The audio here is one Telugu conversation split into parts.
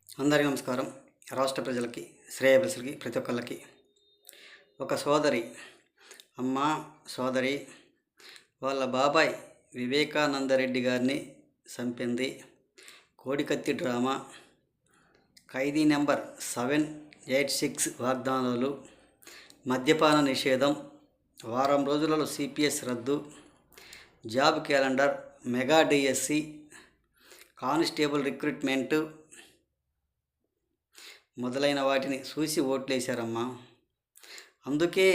అందరికీ నమస్కారం. రాష్ట్ర ప్రజలకి, శ్రేయోభిలాషులకి, ప్రతి ఒక్కళ్ళకి ఒక సోదరి, అమ్మ సోదరి వాళ్ళ బాబాయ్ వివేకానందరెడ్డి గారిని చంపింది. కోడికత్తి డ్రామా, ఖైదీ నెంబర్ 786 వాగ్దానాలు, మద్యపాన నిషేధం, వారం రోజులలో సిపిఎస్ రద్దు, job calendar, mega DSC, constable recruitment మొదలైన వాటిని చూసి ఓట్లేశారమ్మా. అందుకే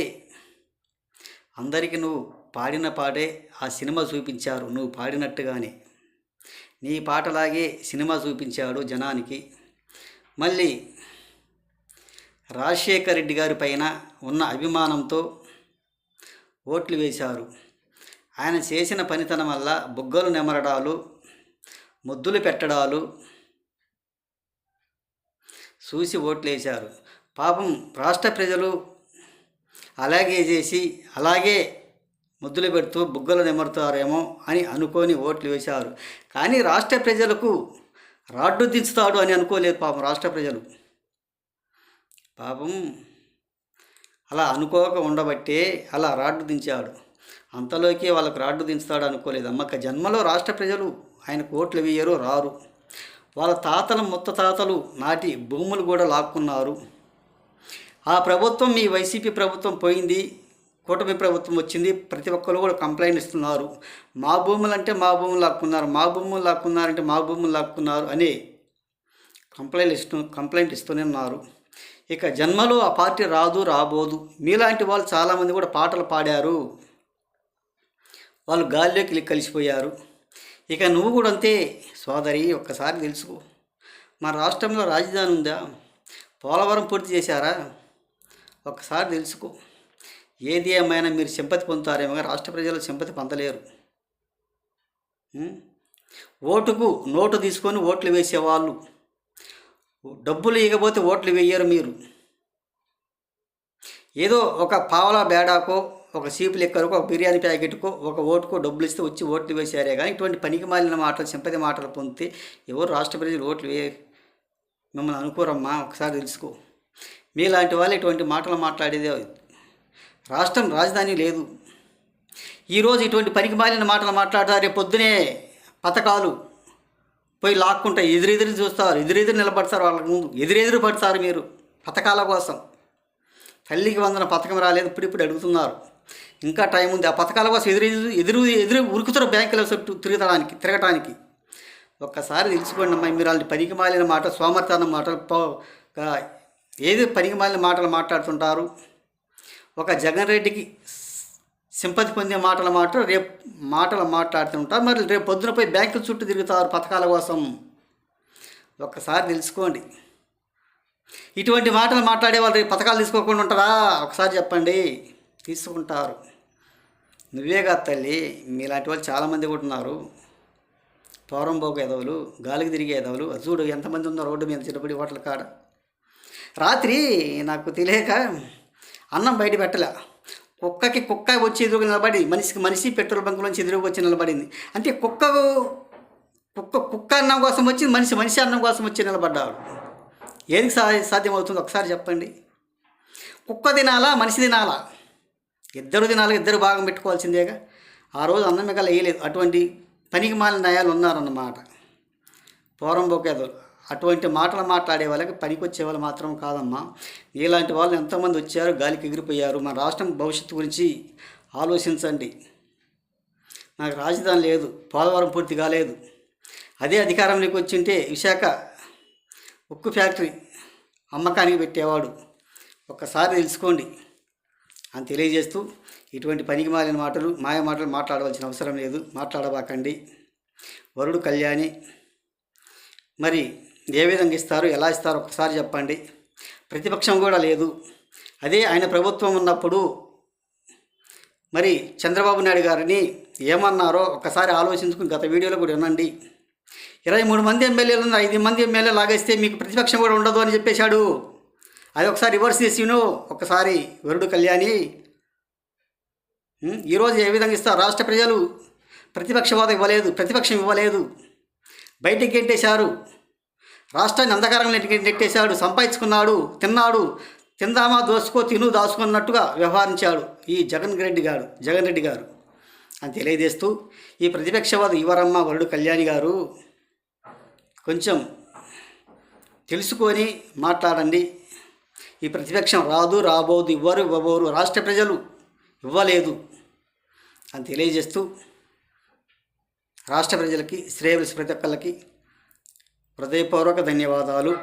అందరికీ నువ్వు పాడిన పాటే ఆ సినిమా చూపించారు. నువ్వు పాడినట్టుగానే నీ పాటలాగే సినిమా చూపించాడు జనానికి. మళ్ళీ రాజశేఖర్ రెడ్డి గారి పైన ఉన్న అభిమానంతో ఓట్లు వేశారు. ఆయన చేసిన పనితనం వల్ల బుగ్గలు నెమరడాలు, ముద్దులు పెట్టడాలు చూసి ఓట్లేశారు. పాపం రాష్ట్ర ప్రజలు అలాగే చేసి అలాగే ముద్దులు పెడుతూ బుగ్గలు నెమరుతారేమో అని అనుకొని ఓట్లు వేశారు. కానీ రాష్ట్ర ప్రజలకు రాడ్డు దించుతాడు అని అనుకోలేదు పాపం రాష్ట్ర ప్రజలు. పాపం అలా అనుకోక ఉండబట్టే అలా రాడ్డు దించాడు. అంతలోకి వాళ్ళకు రాడ్డు దించుతాడు అనుకోలేదు. అమ్మక జన్మలో రాష్ట్ర ప్రజలు ఆయనకు ఓట్లు వేయరు, రారు. వాళ్ళ తాతలు ముత్తాతలు నాటి భూములు కూడా లాక్కున్నారు. ఆ ప్రభుత్వం, మీ వైసీపీ ప్రభుత్వం పోయింది, కూటమి ప్రభుత్వం వచ్చింది. ప్రతి ఒక్కరు కూడా కంప్లైంట్ ఇస్తున్నారు. మా భూములు అంటే మా భూములు లాక్కున్నారు, మా భూములు లాక్కున్నారంటే మా భూములు లాక్కున్నారు అని కంప్లైంట్ ఇస్తూనే ఉన్నారు. ఇక జన్మలో ఆ పార్టీ రాదు, రాబోదు. మీలాంటి వాళ్ళు చాలామంది కూడా పాటలు పాడారు, వాళ్ళు గాల్లోకి కలిసిపోయారు. ఇక నువ్వు కూడా అంతే సోదరి. ఒక్కసారి తెలుసుకో, మన రాష్ట్రంలో రాజధాని ఉందా? పోలవరం పూర్తి చేశారా? ఒక్కసారి తెలుసుకో. ఏది ఏమైనా మీరు సింపతి పొందుతారేమో, రాష్ట్ర ప్రజలు సింపతి పొందలేరు. ఓటుకు నోటు తీసుకొని ఓట్లు వేసేవాళ్ళు, డబ్బులు ఇవ్వకపోతే ఓట్లు వేయరు. మీరు ఏదో ఒక పావలా బేడాకో, ఒక సీపు లెక్కరకో, ఒక బిర్యానీ ప్యాకెట్కో, ఒక ఓటుకో డబ్బులు ఇస్తే వచ్చి ఓట్లు వేసారే కానీ ఇటువంటి పనికి మాలిన మాటలు, సింపతి మాటలు పొందితే ఎవరు రాష్ట్ర ప్రజలు ఓట్లు మిమ్మల్ని అనుకోరమ్మా. ఒకసారి తెలుసుకో. మీలాంటి వాళ్ళు ఇటువంటి మాటలు మాట్లాడేదే. రాష్ట్రం రాజధాని లేదు. ఈరోజు ఇటువంటి పనికి మాలిన మాటలు మాట్లాడతారు, రేపు పొద్దునే పథకాలు పోయి లాక్కుంటాయి. ఎదురెదురు చూస్తారు, ఎదురెదురు నిలబడతారు, వాళ్ళకి ముందు ఎదురెదురు పడతారు మీరు పథకాల కోసం. తల్లికి వందన పథకం రాలేదు, ఇప్పుడు అడుగుతున్నారు. ఇంకా టైం ఉంది. ఆ పథకాల కోసం ఎదురు ఉరుకుతారు బ్యాంకుల చుట్టూ తిరగటానికి. ఒక్కసారి తెలుసుకోండి అమ్మాయి. మీరు అలాంటి పనికి మాలిన మాట, సోమర్థాన మాటలు, ఏది పనికి మాలిన మాటలు మాట్లాడుతుంటారు. ఒక జగన్ రెడ్డికి సింపతి పొందే రేపు మాటలు మాట్లాడుతుంటారు. మరి రేపు పొద్దున పోయి బ్యాంకుల చుట్టూ తిరుగుతారు పథకాల కోసం. ఒక్కసారి తెలుసుకోండి. ఇటువంటి మాటలు మాట్లాడే వాళ్ళు రేపు పథకాలు తీసుకోకుండా ఉంటారా? ఒకసారి చెప్పండి. తీసుకుంటారు. నువ్వే కాదు తల్లి, మీలాంటి వాళ్ళు చాలామంది కూడా ఉన్నారు. పోరంబోకు ఎదవలు, గాలికి తిరిగే ఎదవలు. చూడు ఎంతమంది ఉన్నారు రోడ్డు మీద చిన్నపడి హోటల్ కాడ. రాత్రి నాకు తెలియక అన్నం బయట పెట్టలే. కుక్క వచ్చి ఎదురుగా నిలబడి, మనిషి పెట్రోల్ బంకులోంచి ఎదురుగా వచ్చి నిలబడింది. అంటే కుక్క అన్నం కోసం వచ్చి, మనిషి అన్నం కోసం వచ్చి నిలబడ్డాడు. ఏది సాధ్యమవుతుంది ఒకసారి చెప్పండి. కుక్క తినాలా, మనిషి తినాలా? ఇద్దరు తినాలి, ఇద్దరు భాగం పెట్టుకోవాల్సిందేగా. ఆ రోజు అన్నం మిగల వేయలేదు. అటువంటి పనికి మాలిన నయాలు ఉన్నారన్నమాట పోరంబోకేదో. అటువంటి మాటలు మాట్లాడే వాళ్ళకి పనికి వచ్చే వాళ్ళు మాత్రం కాదమ్మా. ఇలాంటి వాళ్ళు ఎంతోమంది వచ్చారు, గాలికి ఎగిరిపోయారు. మన రాష్ట్రం భవిష్యత్తు గురించి ఆలోచించండి. నాకు రాజధాని లేదు, పోలవరం పూర్తి కాలేదు. అదే అధికారంలోకి వచ్చింటే విశాఖ ఉక్కు ఫ్యాక్టరీ అమ్మకానికి పెట్టేవాడు. ఒక్కసారి తెలుసుకోండి అని తెలియజేస్తూ, ఇటువంటి పనికి మాలిన మాటలు, మాయ మాటలు మాట్లాడవలసిన అవసరం లేదు. మాట్లాడబాకండి. వరుడు కళ్యాణి మరి ఏ విధంగా ఇస్తారు, ఎలా ఇస్తారో ఒకసారి చెప్పండి. ప్రతిపక్షం కూడా లేదు. అదే ఆయన ప్రభుత్వం ఉన్నప్పుడు మరి చంద్రబాబు నాయుడు గారిని ఏమన్నారో ఒకసారి ఆలోచించుకుని గత వీడియోలో కూడా వినండి. 23 మంది ఎమ్మెల్యేలు ఉన్నారు, 5 మంది ఎమ్మెల్యేలు లాగేస్తే మీకు ప్రతిపక్షం కూడా ఉండదు అని చెప్పేశాడు. అది ఒకసారి రివర్స్ చేసిను. ఒకసారి వరుడు కళ్యాణి ఈరోజు ఏ విధంగా ఇస్తారు? రాష్ట్ర ప్రజలు ప్రతిపక్షం ఇవ్వలేదు, బయటికి గెంటేశారు. రాష్ట్రాన్ని అంధకారంలో నెట్టేశాడు, సంపాదించుకున్నాడు, తిన్నాడు, తిందామా దోసుకో తిను దాచుకున్నట్టుగా వ్యవహరించాడు ఈ జగన్ రెడ్డి గారు అని తెలియజేస్తూ, ఈ ప్రతిపక్షవాద యువరమ్మ వరుడు కళ్యాణి గారు కొంచెం తెలుసుకొని మాట్లాడండి. ఈ ప్రతిపక్షం రాదు, రాబోదు, ఇవ్వబోరు, రాష్ట్ర ప్రజలు ఇవ్వలేదు అని తెలియజేస్తూ, రాష్ట్ర ప్రజలకి శ్రేయస్ ప్రతి ఒక్కళ్ళకి హృదయపూర్వక ధన్యవాదాలు.